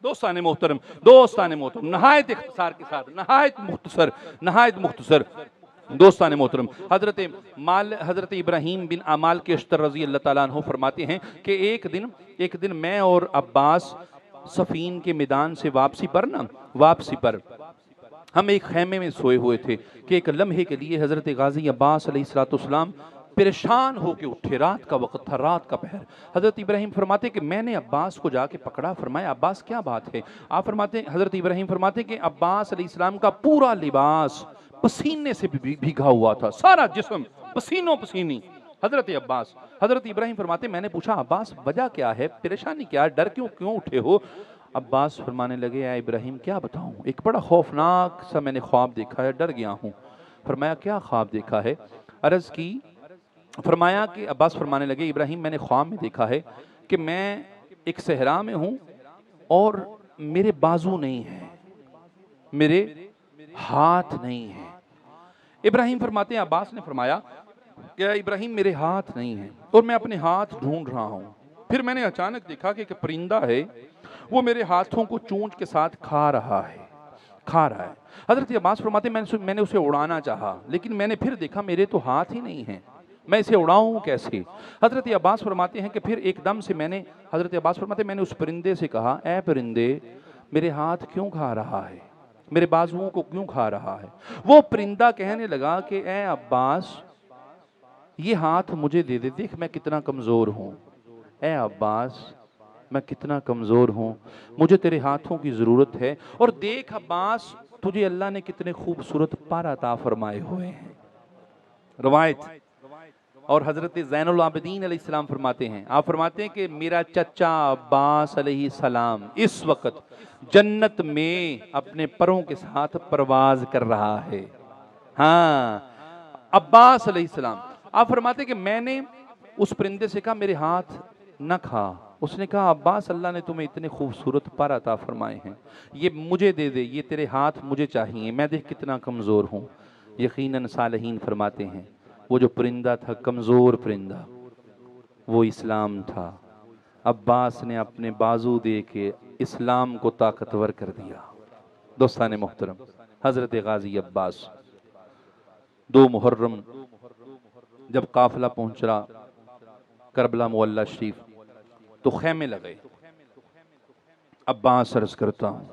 دوستان محترم نہایت اختصار کے ساتھ، نہایت مختصر دوستان محترم، حضرت ابراہیم بن عمال کے اشتر رضی اللہ تعالیٰ عنہ فرماتے ہیں کہ ایک دن میں اور عباس صفین کے میدان سے واپسی پر ہم ایک خیمے میں سوئے ہوئے تھے کہ ایک لمحے کے لیے حضرت غازی عباس علیہ السلام پریشان ہو کے اٹھے۔ رات کا وقت تھا، رات کا پہر۔ حضرت ابراہیم فرماتے کہ میں نے عباس کو جا کے پکڑا، فرمایا عباس کیا بات ہے؟ حضرت ابراہیم فرماتے کہ عباس علیہ السلام کا پورا لباس پسینے سے بھیگا ہوا تھا، سارا جسم پسینوں پسینی۔ حضرت ابراہیم فرماتے میں نے پوچھا عباس وجہ کیا ہے، پریشانی کیا، ڈر کیوں اٹھے ہو؟ عباس فرمانے لگے اے ابراہیم کیا بتاؤں، ایک بڑا خوفناک سا میں نے خواب دیکھا ہے، ڈر گیا ہوں۔ فرمایا کیا خواب دیکھا ہے؟ عرض کی، فرمایا کہ عباس فرمانے لگے ابراہیم میں نے خواب میں دیکھا ہے کہ میں ایک صحرا میں ہوں اور میرے بازو نہیں ہیں، میرے ہاتھ نہیں ہیں۔ ابراہیم فرماتے ہیں عباس نے فرمایا کہ ابراہیم میرے ہاتھ نہیں ہیں اور میں اپنے ہاتھ ڈھونڈ رہا ہوں، پھر میں نے اچانک دیکھا کہ ایک پرندہ ہے، وہ میرے ہاتھوں کو چونچ کے ساتھ کھا رہا ہے۔ حضرت عباس فرماتے ہیں میں نے اسے اڑانا چاہا لیکن میں نے پھر دیکھا میرے تو ہاتھ ہی نہیں ہیں، میں اسے اڑاؤں کیسے؟ حضرت عباس فرماتے ہیں کہ پھر ایک دم سے میں نے اس پرندے سے کہا اے پرندے میرے ہاتھ کیوں کھا رہا ہے، میرے بازوؤں کو کیوں کھا رہا ہے؟ وہ پرندہ کہنے لگا کہ اے عباس یہ ہاتھ مجھے دے دے، دیکھ میں کتنا کمزور ہوں، اے عباس میں کتنا کمزور ہوں، مجھے تیرے ہاتھوں کی ضرورت ہے، اور دیکھ عباس تجھے اللہ نے کتنے خوبصورت پر عطا فرمائے ہوئے ہیں۔ روایت اور حضرت زین العابدین علیہ السلام فرماتے ہیں، آپ فرماتے ہیں کہ میرا چچا عباس علیہ السلام اس وقت جنت میں اپنے پروں کے ساتھ پرواز کر رہا ہے۔ ہاں عباس علیہ السلام، آپ فرماتے ہیں کہ میں نے اس پرندے سے کہا میرے ہاتھ نہ کھا، اس نے کہا عباس اللہ نے تمہیں اتنے خوبصورت پر عطا فرمائے ہیں، یہ مجھے دے دے، یہ تیرے ہاتھ مجھے چاہیے، میں دیکھ کتنا کمزور ہوں۔ یقیناً صالحین فرماتے ہیں وہ جو پرندہ تھا کمزور پرندہ، وہ اسلام تھا۔ عباس نے اپنے بازو دے کے اسلام کو طاقتور کر دیا۔ دوستان محترم، حضرت غازی عباس 2 محرم جب قافلہ پہنچ رہا کربلا معلی شریف تو خیمے لگے۔ عباس عرض کرتا ہوں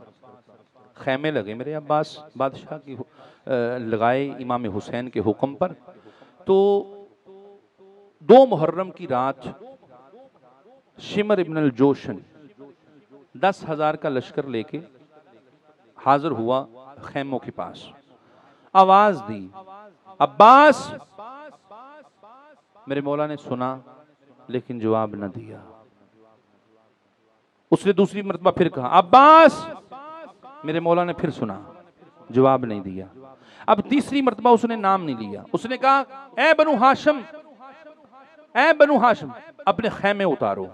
خیمے لگے میرے عباس بادشاہ کی لگائے امام حسین کے حکم پر۔ تو 2 محرم کی رات شمر ابن الجوشن 10,000 کا لشکر لے کے حاضر ہوا خیموں کے پاس، آواز دی عباس، میرے مولا نے سنا لیکن جواب نہ دیا۔ اس نے دوسری مرتبہ پھر کہا عباس، میرے مولا نے پھر سنا، جواب نہیں دیا۔ اب تیسری مرتبہ اس نے نام نہیں لیا، اس نے کہا اے بنو ہاشم اپنے خیمے اتارو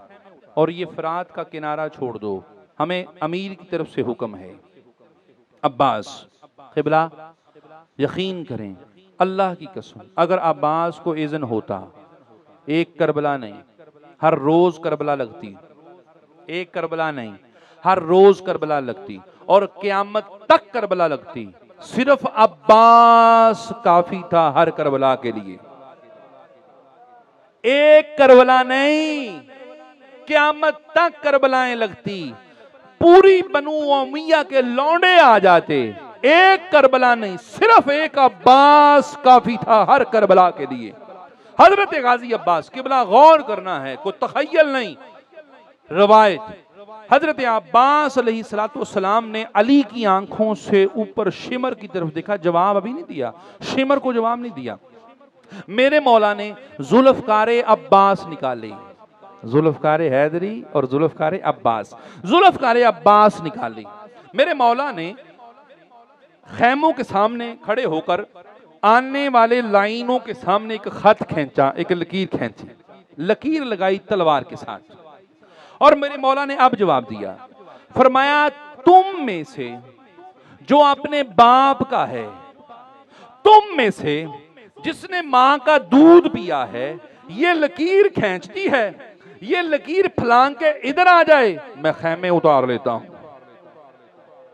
اور یہ فرات کا کنارہ چھوڑ دو، ہمیں امیر کی طرف سے حکم ہے۔ عباس قبلہ یقین کریں اللہ کی قسم، اگر عباس کو اذن ہوتا ایک کربلا نہیں ہر روز کربلا لگتی، ایک کربلا نہیں ہر روز کربلا لگتی، اور قیامت تک کربلا لگتی، صرف عباس کافی تھا ہر کربلا کے لیے۔ ایک کربلا نہیں قیامت تک کربلائیں لگتی، پوری بنو امیہ کے لونڈے آ جاتے، ایک کربلا نہیں صرف ایک عباس کافی تھا ہر کربلا کے لیے۔ حضرت غازی عباس، قبلہ غور کرنا ہے، کوئی تخیل نہیں۔ روایت حضرت عباس علیہ السلام نے علی کی آنکھوں سے اوپر شمر کی طرف دیکھا، جواب ابھی نہیں دیا، شمر کو جواب نہیں دیا۔ میرے مولا نے ذوالفقار عباس نکالے، ذوالفقار حیدری اور ذوالفقار عباس، ذوالفقار عباس نکالے۔ میرے مولا نے خیموں کے سامنے کھڑے ہو کر آنے والے لائنوں کے سامنے ایک خط کھینچا، ایک لکیر کھینچی، لکیر لگائی تلوار کے ساتھ، اور میرے مولا نے اب جواب دیا، فرمایا تم میں سے جو اپنے باپ کا ہے، تم میں سے جس نے ماں کا دودھ پیا ہے، یہ لکیر کھینچتی ہے، یہ لکیر پھلانگ کے ادھر آ جائے، میں خیمے اتار لیتا ہوں۔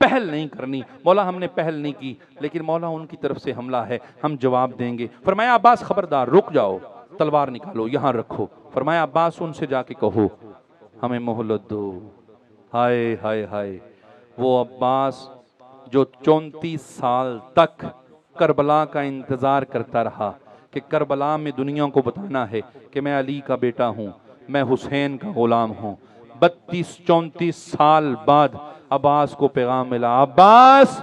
پہل نہیں کرنی۔ مولا ہم نے پہل نہیں کی لیکن مولا ان کی طرف سے حملہ ہے، ہم جواب دیں گے۔ فرمایا عباس خبردار، رک جاؤ، تلوار نکالو، یہاں رکھو۔ فرمایا عباس ان سے جا کے کہو ہمیں مہلت دو۔ ہائے ہائے ہائے، وہ عباس جو 34 سال تک کربلا کا انتظار کرتا رہا کہ کربلا میں دنیا کو بتانا ہے کہ میں علی کا بیٹا ہوں، میں حسین کا غلام ہوں۔ 32-34 سال بعد عباس کو پیغام ملا، عباس،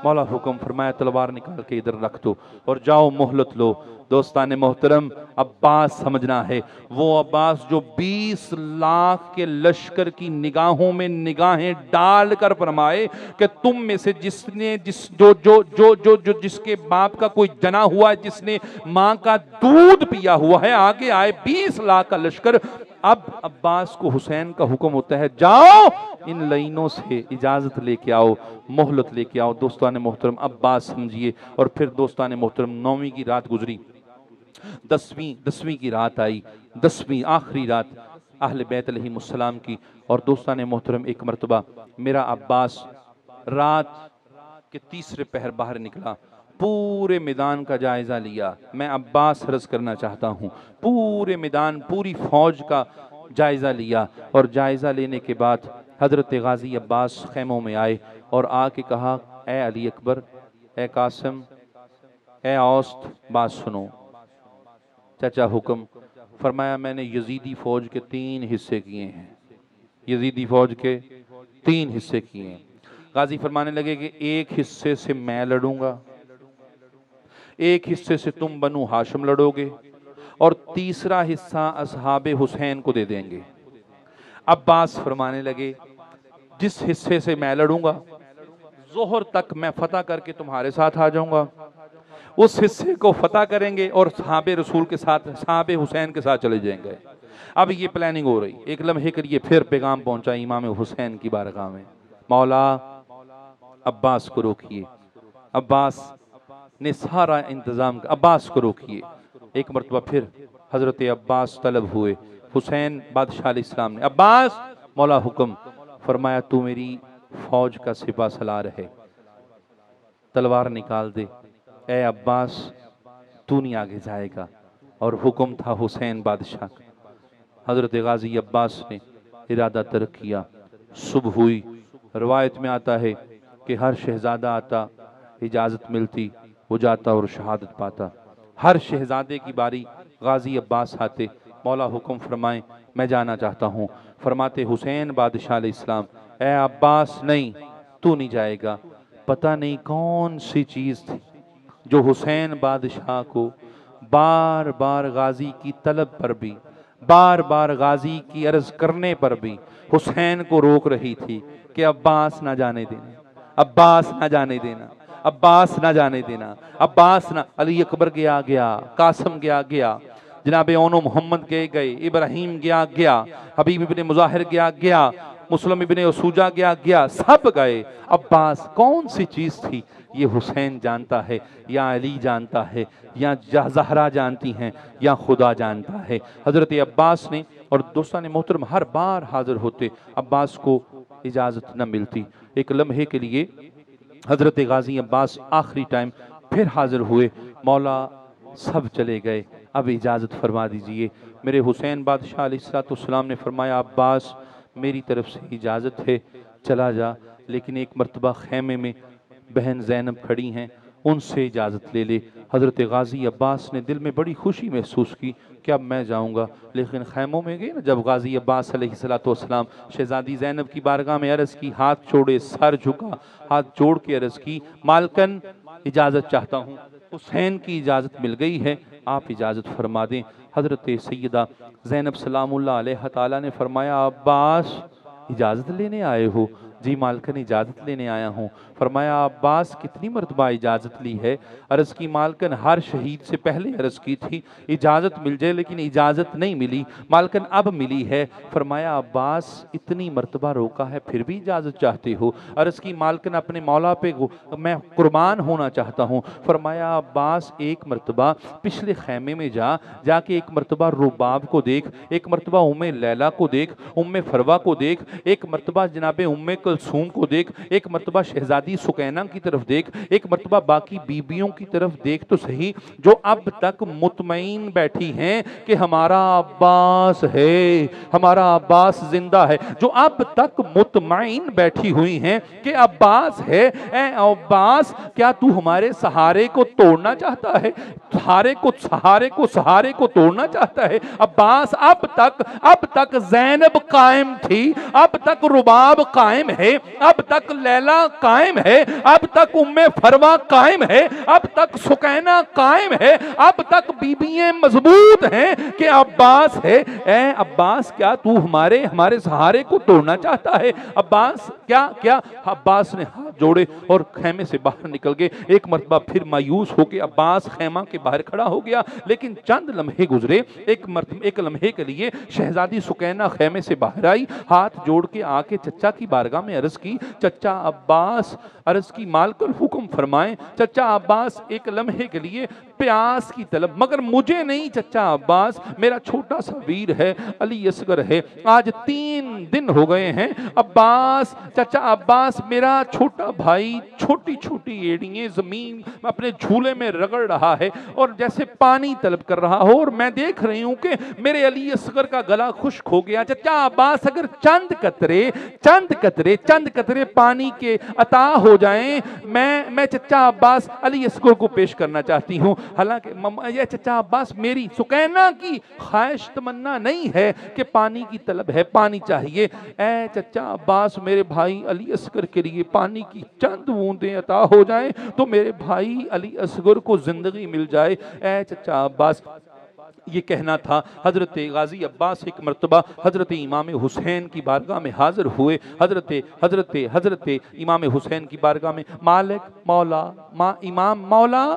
مولا حکم فرمایا تلوار نکال کے ادھر رکھ دو اور جاؤ مہلت لو۔ دوستان محترم، عباس سمجھنا ہے وہ عباس جو 20 لاکھ کے لشکر کی نگاہوں میں نگاہیں ڈال کر فرمائے کہ تم میں سے جس کے باپ کا کوئی جنا ہوا ہے، جس نے ماں کا دودھ پیا ہوا ہے، آگے آئے 20 لاکھ کا لشکر۔ اب عباس کو حسین کا حکم ہوتا ہے جاؤ ان لائنوں سے اجازت لے کے آؤ، مہلت لے کے آؤ۔ دوستان محترم، عباس سمجھیے، اور پھر دوستان محترم 9ویں کی رات گزری، 10ویں کی رات آئی، 10ویں آخری رات اہل بیت علیہ السلام کی۔ اور دوستان محترم ایک مرتبہ میرا عباس رات کے تیسرے پہر باہر نکلا، پورے میدان کا جائزہ لیا۔ میں عباس عرض کرنا چاہتا ہوں، پورے میدان، پوری فوج کا جائزہ لیا، اور جائزہ لینے کے بعد حضرت غازی عباس خیموں میں آئے اور آ کے کہا، اے علی اکبر، اے قاسم، اے اوسط، بات سنو۔ چچا حکم۔ فرمایا میں نے یزیدی فوج کے 3 حصے کیے ہیں، یزیدی فوج کے 3 حصے کیے ہیں۔ غازی فرمانے لگے کہ ایک حصے سے میں لڑوں گا، ایک حصے سے تم بنو ہاشم لڑو گے، اور تیسرا حصہ اصحاب حسین کو دے دیں گے۔ عباس فرمانے لگے جس حصے سے میں لڑوں گا ظہر تک میں فتح کر کے تمہارے ساتھ آ جاؤں گا، اس حصے کو فتح کریں گے اور صحابہ رسول کے ساتھ، صحابہ حسین کے ساتھ چلے جائیں گے۔ اب یہ پلاننگ ہو رہی، ایک لمحے کے لیے پھر پیغام پہنچا امام حسین کی بارگاہ میں، مولا عباس کو روکیے۔ عباس نے سارا انتظام، عباس کو روکیے۔ ایک مرتبہ پھر حضرت عباس طلب ہوئے، حسین بادشاہ علیہ السلام نے، عباس، مولا حکم فرمایا تو میری فوج کا سپہ سالار ہے، تلوار نکال دے۔ اے عباس، تو نہیں آگے جائے گا، اور حکم تھا حسین بادشاہ کا۔ حضرت غازی عباس نے ارادہ ترک کیا۔ صبح ہوئی، روایت میں آتا ہے کہ ہر شہزادہ آتا، اجازت ملتی، وہ جاتا اور شہادت پاتا۔ ہر شہزادے کی باری غازی عباس آتے، مولا حکم فرمائیں میں جانا چاہتا ہوں۔ فرماتے حسین بادشاہ علیہ السلام، اے عباس نہیں، تو نہیں جائے گا۔ پتہ نہیں کون سی چیز تھی جو حسین بادشاہ کو بار بار غازی کی طلب پر بھی، بار بار غازی کی عرض کرنے پر بھی حسین کو روک رہی تھی کہ عباس نہ جانے دینا، عباس نہ جانے دینا، عباس نہ جانے دینا، عباس نہ۔ علی اکبر گیا، قاسم گیا، جناب اونو محمد گئے، ابراہیم گیا، حبیب ابن مظاہر گیا، مسلم ابن اسوجہ گیا، سب گئے۔ عباس کون سی چیز تھی یہ حسین جانتا ہے، یا علی جانتا ہے، یا زہرا جانتی ہیں، یا خدا جانتا ہے۔ حضرت عباس نے، اور دوستان محترم ہر بار حاضر ہوتے، عباس کو اجازت نہ ملتی۔ ایک لمحے کے لیے حضرت غازی عباس آخری ٹائم پھر حاضر ہوئے، مولا سب چلے گئے، اب اجازت فرما دیجئے۔ میرے حسین بادشاہ علیہ السلام نے فرمایا عباس میری طرف سے اجازت ہے، چلا جا، لیکن ایک مرتبہ خیمے میں بہن زینب کھڑی ہیں، ان سے اجازت لے لے۔ حضرت غازی عباس نے دل میں بڑی خوشی محسوس کی کہ اب میں جاؤں گا، لیکن خیموں میں گئے نا جب غازی عباس علیہ السلام، شہزادی زینب کی بارگاہ میں عرض کی، ہاتھ چھوڑے، سر جھکا، ہاتھ جوڑ کے عرض کی، مالکن اجازت چاہتا ہوں، حسین کی اجازت مل گئی ہے، آپ اجازت فرما دیں۔ حضرت سیدہ زینب سلام اللہ علیہ تعالیٰ نے فرمایا عباس اجازت لینے آئے ہو؟ جی مالکن اجازت لینے آیا ہوں۔ فرمایا عباس کتنی مرتبہ اجازت لی ہے؟ عرض کی مالکن ہر شہید سے پہلے عرض کی تھی اجازت مل جائے، لیکن اجازت نہیں ملی، مالکن اب ملی ہے۔ فرمایا عباس اتنی مرتبہ روکا ہے پھر بھی اجازت چاہتے ہو؟ عرض کی مالکن اپنے مولا پہ میں قربان ہونا چاہتا ہوں۔ فرمایا عباس ایک مرتبہ پچھلے خیمے میں جا کے ایک مرتبہ رباب کو دیکھ، ایک مرتبہ ام لیلہ کو دیکھ، ام فروہ کو دیکھ، ایک مرتبہ جناب ام کلثوم کو دیکھ، ایک مرتبہ شہزادی سکینہ کی طرف دیکھ، ایک مرتبہ باقی بیویوں کی طرف دیکھ تو صحیح، جو اب تک مطمئن بیٹھی ہیں کہ ہمارا عباس ہے، ہمارا عباس زندہ ہے، جو اب تک مطمئن بیٹھی ہوئی ہیں کہ عباس ہے۔ اے عباس، کیا تو ہمارے سہارے کو توڑنا چاہتا ہے؟ سہارے کو توڑنا چاہتا ہے؟ عباس، اب تک زینب قائم تھی، اب تک رباب قائم ہے، اب تک لیلا قائم ہے، اب تک ام فروا قائم ہے، اب تک سکینہ قائم ہے، اب تک بیوییں مضبوط ہیں کہ عباس ہے۔ اے عباس، کیا تو ہمارے سہارے کو توڑنا چاہتا ہے؟ عباس کیا عباس نے ہاتھ جوڑے اور خیمے سے باہر نکل گئے۔ ایک مرتبہ پھر مایوس ہو کے عباس خیمہ کے باہر کھڑا ہو گیا، لیکن چند لمحے گزرے، ایک لمحے کے لیے شہزادی سکینہ خیمے سے باہر آئی، ہاتھ جوڑ کے آ کے چچا کی بارگاہ میں عرض کی، چچا عباس، عرض کی مالکن حکم فرمائیں۔ چچا عباس ایک لمحے کے لیے پیاس کی طلب، مگر مجھے نہیں چچا عباس، میرا چھوٹا سا ویر ہے، علی اصغر ہے، آج 3 دن ہو گئے ہیں عباس، چچا عباس، میرا چھوٹا بھائی چھوٹی چھوٹی ایڑیاں زمین اپنے جھولے میں رگڑ رہا ہے اور جیسے پانی طلب کر رہا ہو، اور میں دیکھ رہی ہوں کہ میرے علی اصغر کا گلا خشک ہو گیا۔ چچا عباس، اگر چند قطرے پانی کے عطا ہو جائیں، میں چچا عباس علی اصغر کو پیش کرنا چاہتی ہوں۔ حالانکہ یہ چچا عباس میری سکینہ کی خواہش تمنا نہیں ہے کہ پانی کی طلب ہے، پانی چاہیے۔ اے چچا عباس، میرے بھائی علی اصغر کے لیے پانی کی چند بوندیں عطا ہو جائیں تو میرے بھائی علی اصغر کو زندگی مل جائے۔ اے چچا عباس، یہ کہنا تھا۔ حضرت غازی عباس ایک مرتبہ حضرت امام حسین کی بارگاہ میں حاضر ہوئے۔ حضرت امام حسین کی بارگاہ میں، مالک، مولا، امام، مولا،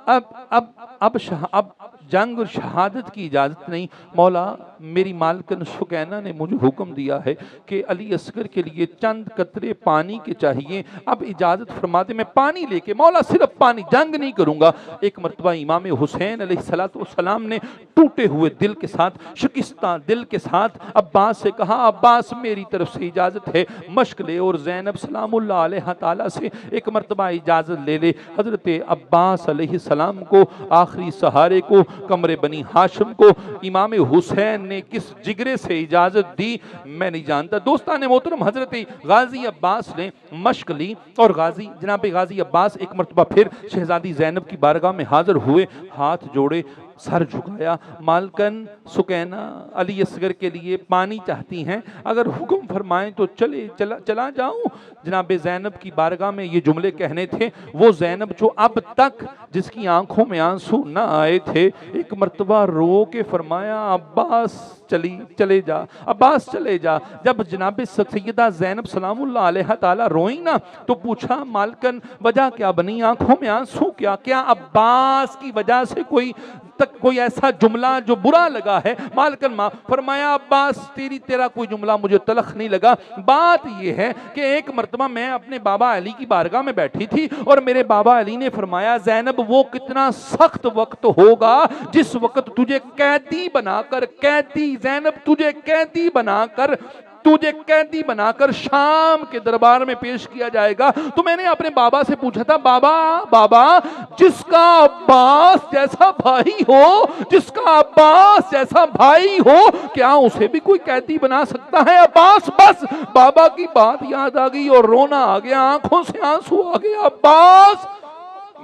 اب جنگ اور شہادت کی اجازت نہیں، مولا میری مالکن سکینہ نے مجھے حکم دیا ہے کہ علی اصغر کے لیے چند قطرے پانی کے چاہیے، اب اجازت فرما دے، میں پانی لے کے، مولا صرف پانی، جنگ نہیں کروں گا۔ ایک مرتبہ امام حسین علیہ السلام نے ٹوٹے ہوئے دل کے ساتھ، شکستہ دل کے ساتھ عباس سے کہا، عباس میری طرف سے اجازت ہے، مشک لے، اور زینب سلام اللہ علیہ تعالیٰ سے ایک مرتبہ اجازت لے لے۔ حضرت عباس علیہ السلام کو، آخری سہارے کو، کمر بنی ہاشم کو امام حسین نے کس جگرے سے اجازت دی میں نہیں جانتا۔ دوستان محترم، حضرت غازی عباس نے مشق لی اور جناب غازی عباس ایک مرتبہ پھر شہزادی زینب کی بارگاہ میں حاضر ہوئے، ہاتھ جوڑے، سر جھکایا، مالکن سکینہ علی اصغر کے لیے پانی چاہتی ہیں، اگر حکم فرمائیں تو چلا جاؤں۔ جناب زینب کی بارگاہ میں یہ جملے کہنے تھے، وہ زینب جو اب تک جس کی آنکھوں میں آنسو نہ آئے تھے، ایک مرتبہ رو کے فرمایا، عباس چلے جا، عباس چلے جا۔ جب جناب سیدہ زینب سلام اللہ علیہ تعالیٰ روئیں نا تو پوچھا، مالکن وجہ کیا بنی، آنکھوں میں آنسو کیا عباس کی وجہ سے کوئی ایسا جملہ جو برا لگا ہے؟ مالکن ماں فرمایا، عباس تیرا کوئی جملہ مجھے تلخ نہیں لگا، بات یہ ہے کہ ایک مرتبہ میں اپنے بابا علی کی بارگاہ میں بیٹھی تھی اور میرے بابا علی نے فرمایا، زینب وہ کتنا سخت وقت ہوگا جس وقت تجھے قیدی بنا کر شام کے دربار میں پیش کیا جائے گا۔ تو میں نے اپنے بابا سے پوچھا تھا، بابا جس کا عباس جیسا بھائی ہو کیا اسے بھی کوئی قیدی بنا سکتا ہے؟ عباس، بس بابا کی بات یاد آ گئی اور رونا آ گیا، آنکھوں سے آنسو آ گیا۔ عباس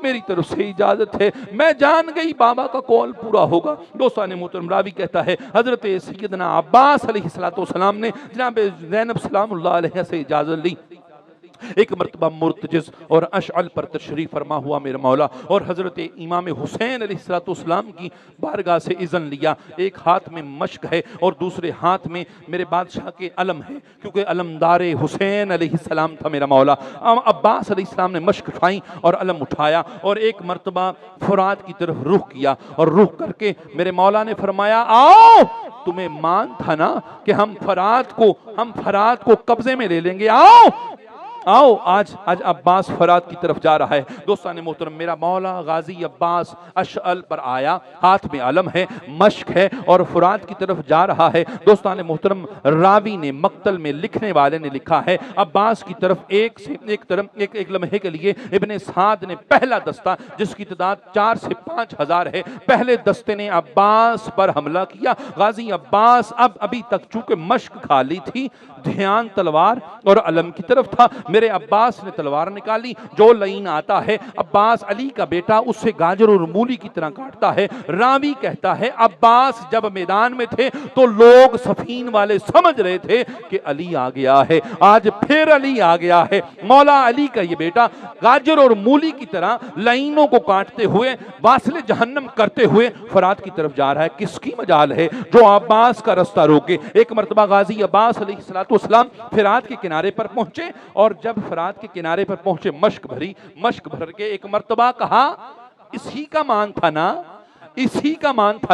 میری طرف سے اجازت ہے، میں جان گئی بابا کا قول پورا ہوگا۔ دوستان محترم، راوی کہتا ہے حضرت سیدنا عباس علیہ السلام نے جناب زینب سلام اللہ علیہ سے اجازت لی۔ ایک مرتبہ مرتجز اور اشعل پر تشریف فرما ہوا میرا مولا اور حضرت امام حسین علیہ السلام کی بارگاہ سے اذن لیا۔ ایک ہاتھ میں مشک ہے اور دوسرے ہاتھ میں میرے بادشاہ کے علم ہے، کیونکہ علمدار حسین علیہ السلام تھا میرا مولا۔ عباس علیہ السلام نے مشک اٹھائی اور علم اٹھایا اور ایک مرتبہ فرات کی طرف رخ کیا اور رخ کر کے میرے مولا نے فرمایا، آؤ، تمہیں مان تھا نا کہ ہم فرات کو قبضے میں لے لیں گے، آؤ۔ آؤ آج عباس فرات کی طرف جا رہا ہے۔ دوستان محترم، میرا مولا غازی عباس اشعل پر آیا، ہاتھ میں علم ہے، مشک ہے اور فرات کی طرف جا رہا ہے۔ دوستان محترم، راوی نے مقتل میں لکھنے والے نے لکھا ہے عباس کی طرف ایک لمحے کے لیے ابن سعد نے پہلا دستہ جس کی تعداد 4 سے 5 ہزار ہے، پہلے دستے نے عباس پر حملہ کیا۔ غازی عباس ابھی تک چونکہ مشک کھا لی تھی، دھیان تلوار اور علم کی طرف تھا۔ میرے عباس نے تلوار نکالی، جو لعین آتا ہے عباس علی کا بیٹا اس سے گاجر اور مولی کی طرح کاٹتا ہے۔ راوی کہتا ہے عباس جب میدان میں تھے تو لوگ صفین والے سمجھ رہے تھے کہ علی آ گیا ہے، آج پھر علی آ گیا ہے۔ مولا علی کا یہ بیٹا گاجر اور مولی کی طرح لعینوں کو کاٹتے ہوئے واصل جہنم کرتے ہوئے فرات کی طرف جا رہا ہے۔ کس کی مجال ہے جو عباس کا رستہ روکے؟ ایک مرتبہ غازی عباس علیہ السلام فرات کے کنارے پر پہنچے، اور جب فرات کے کنارے پر پہنچے مشک بھر کے ایک مرتبہ کہا، اسی کا مان تھا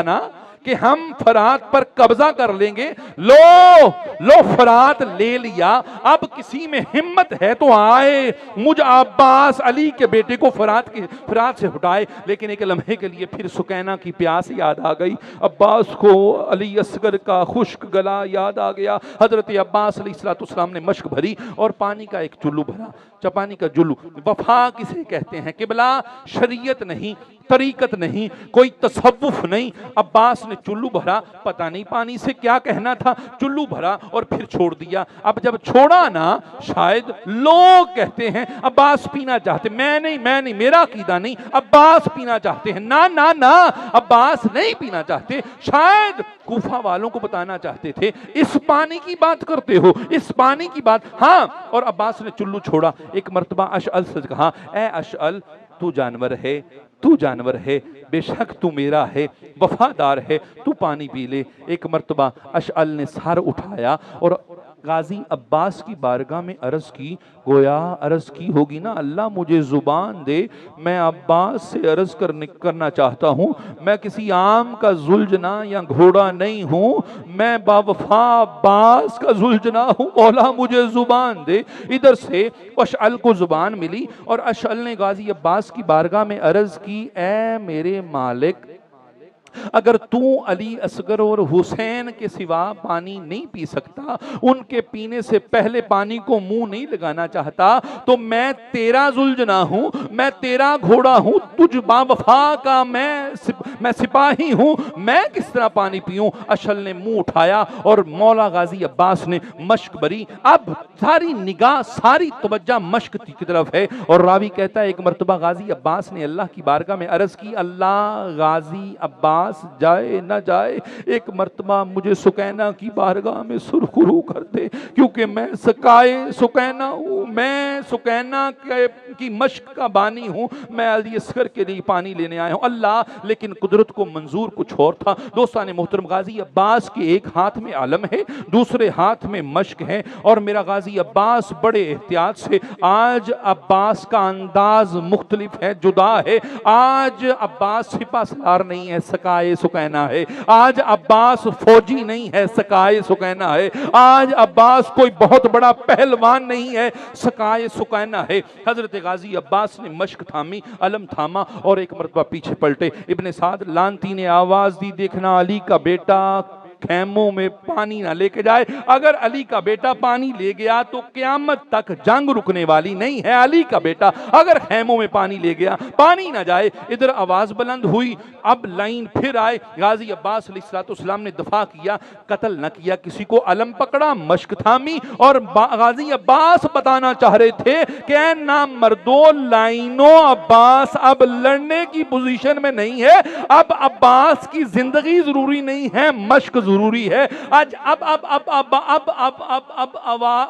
نا کہ ہم فرات پر قبضہ کر لیں گے۔ لو فرات لے لیا، اب کسی میں ہمت ہے تو آئے مجھ عباس علی کے بیٹے کو فرات سے ہٹائے۔ لیکن ایک لمحے کے لیے پھر سکینہ کی پیاس یاد آ گئی، عباس کو علی اصغر کا خشک گلا یاد آ گیا۔ حضرت عباس علیہ السلام نے مشک بھری اور پانی کا ایک چلو بھرا، چپانی کا جلو۔ وفا کسے کہتے ہیں قبلہ؟ شریعت نہیں، طریقت نہیں، کوئی تصوف نہیں۔ عباس نے چلو بھرا، پتہ نہیں پانی سے کیا کہنا تھا، چلو بھرا اور پھر چھوڑ دیا۔ اب جب چھوڑا نا، شاید لوگ کہتے ہیں عباس پینا چاہتے، میں نہیں، میرا عقیدہ نہیں، عباس پینا چاہتے ہیں۔ نا عباس نہیں پینا چاہتے، شاید کوفہ والوں کو بتانا چاہتے تھے اس پانی کی بات کرتے ہو، اس پانی کی بات، ہاں۔ اور عباس نے چلو چھوڑا۔ ایک مرتبہ اشعل سے کہا، اے اشعل تو جانور ہے، بے شک تو میرا ہے، وفادار ہے، تو پانی پی لے۔ ایک مرتبہ اشعل نے سر اٹھایا اور غازی عباس کی بارگاہ میں عرض کی، گویا عرض کی ہوگی نا، اللہ مجھے زبان دے، میں عباس سے عرض کرنا چاہتا ہوں، میں کسی عام کا زلجنا یا گھوڑا نہیں ہوں، میں باوفا عباس کا زلجنا ہوں، مولا مجھے زبان دے۔ ادھر سے اشعل کو زبان ملی اور اشعل نے غازی عباس کی بارگاہ میں عرض کی، اے میرے مالک، اگر تو علی اصغر اور حسین کے سوا پانی نہیں پی سکتا، ان کے پینے سے پہلے پانی کو منہ نہیں لگانا چاہتا، تو میں تیرا ذوالجناح ہوں، میں تیرا گھوڑا ہوں، تجھ باوفا کا میں سپاہی ہوں، میں کس طرح پانی پیوں؟ اشعل نے منہ اٹھایا اور مولا غازی عباس نے مشک بری۔ اب ساری نگاہ، ساری توجہ مشک کی طرف ہے، اور راوی کہتا ہے ایک مرتبہ غازی عباس نے اللہ کی بارگاہ میں عرض کی، اللہ غازی عباس جائے نہ جائے، ایک مرتبہ مجھے سکینہ کی بارگاہ میں سرخرو کر دے، کیونکہ میں سکینہ ہوں، میں سکینہ کی مشک کا بانی ہوں، میں علی اصغر کے لیے پانی لینے آیا ہوں۔ اللہ، لیکن قدرت کو منظور کچھ اور تھا۔ دوستان محترم، غازی عباس کے ایک ہاتھ میں علم ہے، دوسرے ہاتھ میں مشک ہے، اور میرا غازی عباس بڑے احتیاط سے، آج عباس کا انداز مختلف ہے، جدا ہے۔ آج عباس سپہ سالار نہیں ہے، سکائے سکینہ ہے۔ آج عباس فوجی نہیں ہے، سکائے سکینہ ہے۔ آج عباس کوئی بہت بڑا پہلوان نہیں ہے، سکائے سکینہ ہے۔ حضرت غازی عباس نے مشک تھامی، علم تھاما اور ایک مرتبہ پیچھے پلٹے۔ ابن سعد لانتی نے آواز دی، دیکھنا علی کا بیٹا خیموں میں پانی نہ لے کے جائے۔ اگر علی کا بیٹا پانی لے گیا تو قیامت تک جنگ رکنے والی نہیں ہے۔ علی کا بیٹا اگر خیموں میں پانی لے گیا، پانی نہ جائے۔ ادھر آواز بلند ہوئی، اب لائن پھر آئے۔ غازی عباس علیہ السلام نے دفاع کیا، قتل نہ کیا کسی کو، علم پکڑا، مشک تھامی، اور غازی عباس بتانا چاہ رہے تھے کہ اے نامردو، لائنوں، عباس اب لڑنے کی پوزیشن میں نہیں ہے، اب عباس کی زندگی ضروری نہیں ہے، مشک ضروری ہے۔ آج اب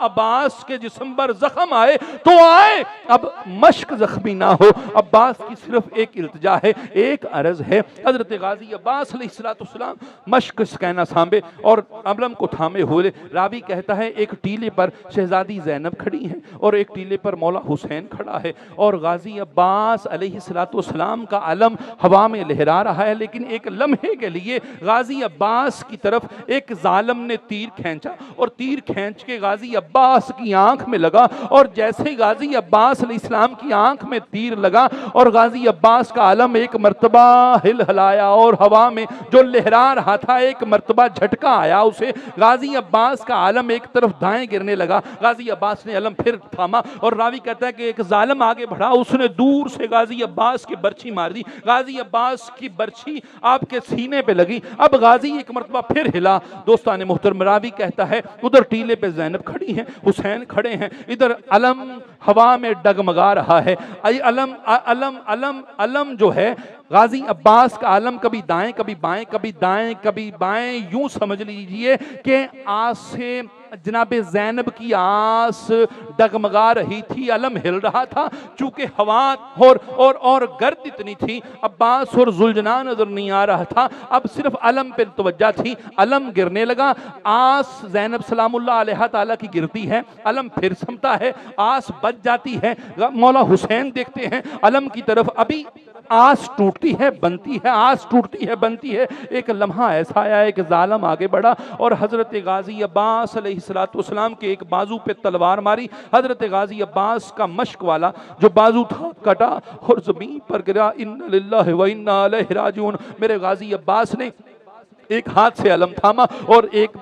عباس کے جسم پر زخم آئے تو آئے، اب مشک زخمی نہ ہو۔ عباس کی صرف ایک التجا ہے، ایک عرض ہے۔ حضرت غازی عباس علیہ السلام مشک سکینہ سانبے اور علم کو تھامے ہوئے۔ راوی کہتا ہے ایک ٹیلے پر شہزادی زینب کھڑی ہیں اور ایک ٹیلے پر مولا حسین کھڑا ہے، اور غازی عباس علیہ السلام کا علم ہوا میں لہرا رہا ہے، لیکن ایک لمحے کے لیے غازی عباس کی طرف طرف ایک ظالم نے تیر کھینچا اور تیر کھینچ کے غازی عباس کی آنکھ میں لگا، اور جیسے ہی غازی عباس علیہ السلام کی آنکھ میں تیر لگا اور غازی عباس کا علم ایک مرتبہ ہلایا اور ہوا میں جو لہرا رہا تھا ایک مرتبہ جھٹکا آیا اسے، غازی عباس کا علم ایک طرف دائیں گرنے لگا، غازی عباس نے علم پھر تھاما اور راوی کہتا ہے کہ ایک ظالم آگے بڑھا، اس نے دور سے غازی عباس کی برچھی مار دی، غازی عباس کی برچھی آپ کے سینے پہ لگی، اب غازی ایک مرتبہ پھر ہلا۔ دوستان محترم، راوی کہتا ہے ادھر ٹیلے پہ زینب کھڑی ہیں، حسین کھڑے ہیں، ادھر علم ہوا میں ڈگمگا رہا ہے، علم جو ہے غازی عباس کا علم کبھی دائیں کبھی بائیں کبھی دائیں کبھی بائیں، یوں سمجھ لیجئے کہ آس سے جناب زینب کی آس ڈگمگا رہی تھی، علم ہل رہا تھا، چونکہ ہوا اور گرد اتنی تھی، عباس اور ذوالجناح نظر نہیں آ رہا تھا، اب صرف علم پہ توجہ تھی، علم گرنے لگا، آس زینب سلام اللہ علیہ تعالیٰ کی گرتی ہے، علم پھر سمتا ہے، آس بچ جاتی ہے، مولا حسین دیکھتے ہیں علم کی طرف، ابھی آس ٹوٹتی ہے بنتی ہے، آس ٹوٹتی ہے بنتی ہے، ایک لمحہ ایسا آیا ایک ظالم آگے بڑھا اور حضرت غازی عباس علیہ السلام کے ایک بازو پہ تلوار ماری، حضرت غازی عباس کا مشک والا جو بازو تھا کٹا اور زمین پر گرا، ان للہ و انا الیہ راجعون۔ میرے غازی عباس نے ایک ہاتھ سے علم تھاما اور ایک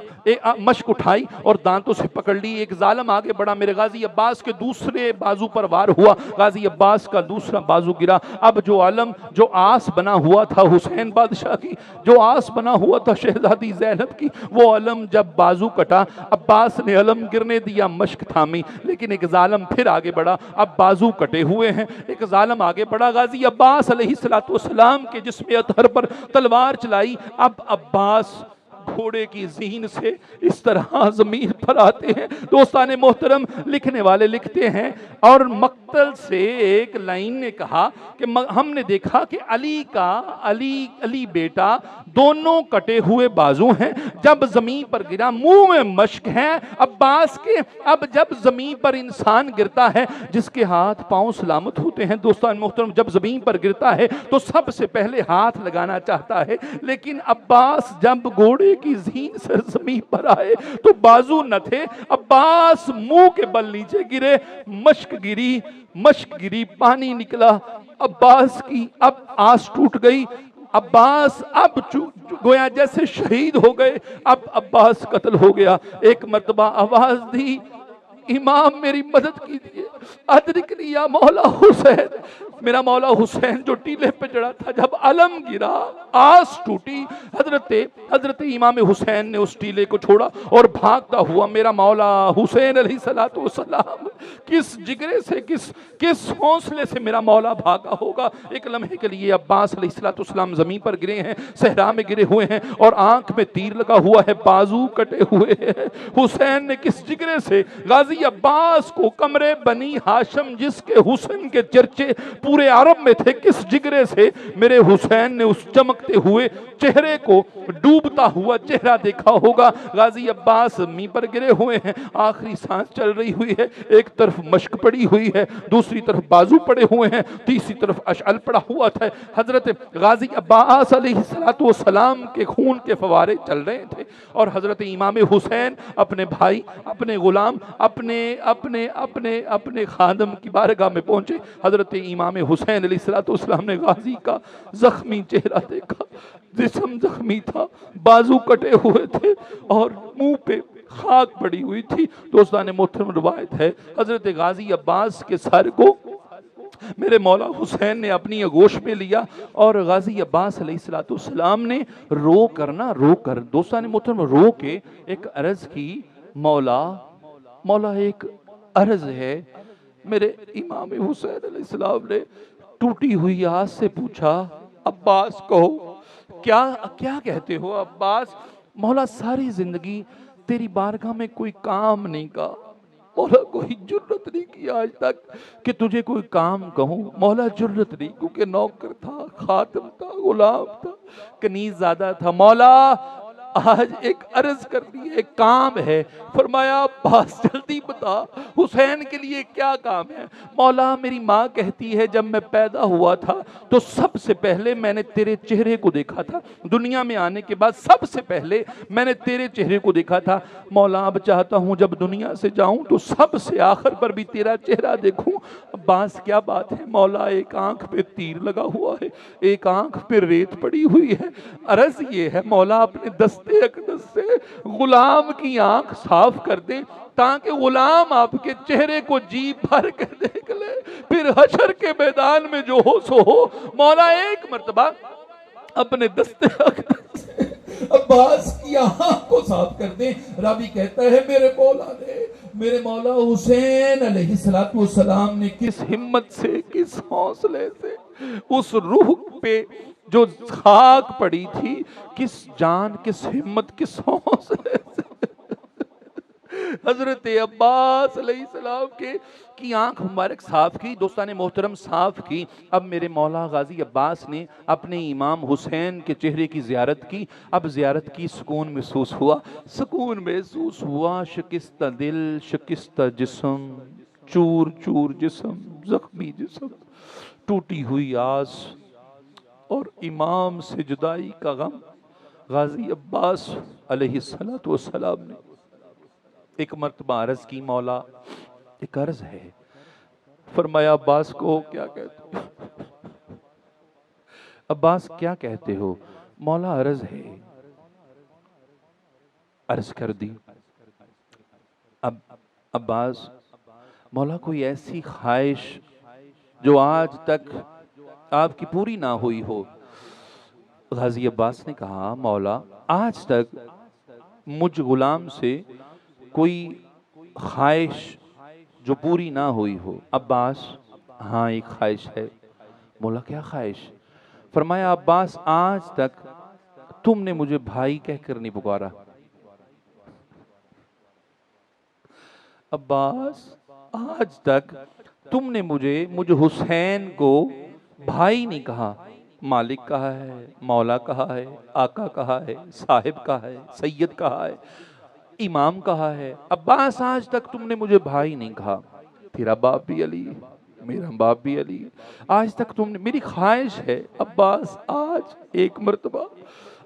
مشک اٹھائی اور دانتوں سے پکڑ لی، ایک ظالم آگے بڑھا، میرے غازی عباس کے دوسرے بازو پر وار ہوا، غازی عباس کا دوسرا بازو گرا، اب جو علم جو آس بنا ہوا تھا حسین بادشاہ کی، جو آس بنا ہوا تھا شہزادی زینب کی، وہ علم جب بازو کٹا، عباس نے علم گرنے دیا، مشک تھامی، لیکن ایک ظالم پھر آگے بڑھا، اب بازو کٹے ہوئے ہیں، ایک ظالم آگے بڑھا، غازی عباس علیہ السلام کے جسم اطہر پر تلوار چلائی، اب عباس گھوڑے کی ذہن سے اس طرح زمین پر آتے ہیں۔ دوستان محترم، لکھنے والے لکھتے ہیں اور مقتل سے ایک لائن نے کہا کہ ہم نے دیکھا کہ علی بیٹا دونوں کٹے ہوئے بازو ہیں، جب زمین پر گرا منہ میں مشک ہے عباس کے، اب جب زمین پر انسان گرتا ہے جس کے ہاتھ پاؤں سلامت ہوتے ہیں، دوستان محترم جب زمین پر گرتا ہے تو سب سے پہلے ہاتھ لگانا چاہتا ہے، لیکن عباس جب گھوڑے کی ذہن سے زمین پر آئے تو بازو نہ تھے، عباس منہ کے بل نیچے گرے، مشک گری، پانی نکلا، عباس کی اب آس ٹوٹ گئی، عباس اب گویا جیسے شہید ہو گئے، اب عباس قتل ہو گیا، ایک مرتبہ آواز دی، امام میری مدد کیجئے، ادرکنی یا مولا حسین، میرا مولا حسین جو ٹیلے پہ چڑھا تھا، جب علم گرا آس ٹوٹی، حضرت امام حسین نے اس ٹیلے کو چھوڑا اور بھاگتا ہوا میرا مولا حسین علیہ السلام کس جگرے سے کس حوصلے سے میرا مولا بھاگا ہوگا۔ ایک لمحے کے لیے عباس علیہ السلام زمین پر گرے ہیں، صحرا میں گرے ہوئے ہیں اور آنکھ میں تیر لگا ہوا ہے، بازو کٹے ہوئے ہیں، حسین نے کس جگرے سے غازی عباس کو کمرے بنی ہاشم جس کے حسن کے چرچے پورے عرب میں تھے، کس جگرے سے میرے حسین نے اس چمکتے ہوئے چہرے کو ڈوبتا ہوا چہرہ دیکھا ہوگا۔ غازی عباس زمین پر گرے ہوئے ہیں، آخری سانس چل رہی ہوئی ہے، ایک طرف مشک پڑی ہوئی ہے، دوسری طرف بازو پڑے ہوئے ہیں، تیسری طرف اشعل پڑا ہوا تھا، حضرت غازی عباس علیہ السلام کے خون کے فوارے چل رہے تھے اور حضرت امام حسین اپنے بھائی، اپنے غلام، اپنے خادم کی بارگاہ میں پہنچے۔ حضرت امام حسین علیہ السلام نے غازی کا زخمی چہرہ دیکھا، جسم زخمی تھا، بازو کٹے ہوئے تھے اور منہ پہ خاک پڑی ہوئی تھی۔ دوستان محترم، روایت ہے حضرت غازی عباس کے سر کو میرے مولا حسین نے اپنی آغوش میں لیا اور غازی عباس علیہ السلام نے رو کر دوستان محترم رو کے ایک عرض کی، مولا ایک عرض ہے۔ میرے امام حسین علیہ السلام نے ٹوٹی ہوئی آس سے پوچھا، عباس کہو کیا کہتے ہو عباس؟ مولا ساری زندگی تیری بارگاہ میں کوئی کام نہیں کہا، مولا کوئی جرت نہیں کی آج تک کہ تجھے کوئی کام کہوں، مولا جرت نہیں، کیونکہ نوکر تھا، خاتم تھا، غلام تھا، کنیز زیادہ تھا، مولا آج ایک عرض کرنی ہے، ایک کام ہے۔ فرمایا عباس جلدی بتا حسین کے لیے کیا کام ہے؟ مولا میری ماں کہتی ہے جب میں پیدا ہوا تھا تو سب سے پہلے میں نے تیرے چہرے کو دیکھا تھا، دنیا میں آنے کے بعد سب سے پہلے میں نے تیرے چہرے کو دیکھا تھا۔ مولا اب چاہتا ہوں جب دنیا سے جاؤں تو سب سے آخر پر بھی تیرا چہرہ دیکھوں۔ عباس کیا بات ہے مولا، ایک آنکھ پہ تیر لگا ہوا ہے، ایک آنکھ پہ ریت پڑی ہوئی ہے۔ عرض یہ ہے مولا اپنے دستے اقدس سے غلام کی آنکھ صاف کر دیں تاکہ غلام آپ کے چہرے کو جی بھر کے دیکھ لے، پھر حشر کے میدان میں جو ہو سو ہو۔ مولا ایک مرتبہ اپنے دستے اقدس سے عباس کی آنکھ کو صاف کر دیں۔ راوی کہتا ہے میرے مولا حسین علیہ السلام نے کس ہمت سے، کس حوصلے سے اس روح پہ جو خاک پڑی تھی، کس جان، کس ہمت، کس حوصلے سے حضرت عباس علیہ السلام کی آنکھ مبارک صاف کی۔ دوستان محترم صاف کی۔ اب میرے مولا غازی عباس نے اپنے امام حسین کے چہرے کی زیارت کی۔ اب زیارت کی، سکون محسوس ہوا، شکستہ دل، شکستہ جسم، چور چور جسم، زخمی جسم، ٹوٹی ہوئی آس اور امام سے جدائی کا غم۔ غازی عباس علیہ السلام نے ایک مرتبہ عرض کی، مولا ایک عرض ہے۔ فرمایا عباس کو کیا کہتے ہو؟ عباس کیا کہتے ہو؟ مولا عرض ہے۔ عرض کر دی۔ اب عباس، مولا کوئی ایسی خواہش جو آج تک آپ کی پوری نہ ہوئی ہو؟ غازی عباس نے کہا مولا آج تک مجھ غلام سے کوئی خواہش جو پوری نہ ہوئی ہو۔ عباس، ہاں ایک خواہش ہے۔ مولا کیا خواہش؟ فرمایا عباس آج تک تم نے مجھے بھائی کہہ کر نہیں پکارا۔ عباس آج تک تم نے مجھ حسین کو بھائی نہیں کہا، مالک کہا ہے، مولا کہا ہے، آقا کہا ہے، صاحب کہا ہے، سید کہا ہے، امام کہا ہے۔ عباس آج تک تم نے مجھے بھائی نہیں کہا۔ تیرا باپ بھی علی ہے، میرا باپ بھی علی ہے، آج تک تم نے، میری خواہش ہے عباس آج ایک مرتبہ،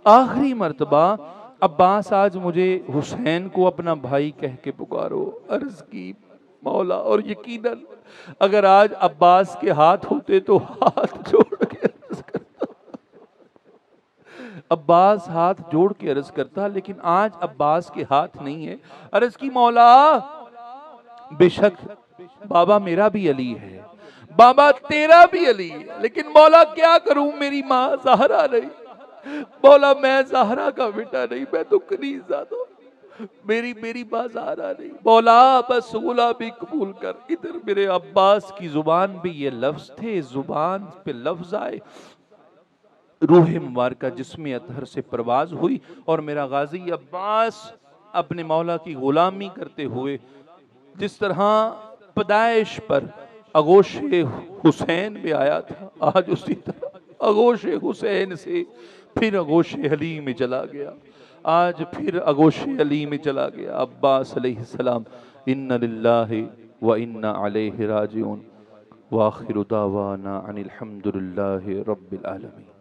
آخری مرتبہ عباس آج مجھے حسین کو اپنا بھائی کہہ کے پکارو۔ عرض کی مولا، اور یقیناً اگر آج عباس کے ہاتھ ہوتے تو ہاتھ جوڑ کے عرض کرتا، عباس ہاتھ جوڑ کے عرض کرتا، لیکن آج عباس کے ہاتھ نہیں ہے۔ عرض کی مولا بے شک بابا میرا بھی علی ہے، بابا تیرا بھی علی ہے، لیکن مولا کیا کروں، میری ماں زہرا نہیں، مولا میں زہرا کا بیٹا نہیں، میں تو کنیز زادہ ہوں، میری ماں زہرا نہیں، مولا بس غلامی قبول کر۔ ادھر میرے عباس کی زبان بھی یہ لفظ تھے، زبان پہ لفظ آئے، روح مبارکہ جسم اطہر سے پرواز ہوئی، اور میرا غازی عباس اپنے مولا کی غلامی کرتے ہوئے جس طرح پیدائش پر آغوش حسین میں آیا تھا، آج اسی طرح آغوش حسین سے پھر آغوش علی میں چلا گیا، آج پھر آغوش علی میں چلا گیا۔ عباس علیہ السلام، ان للہ و انا علیہ راجعون، وآخر دعوانا ان الحمد للہ رب العالمین۔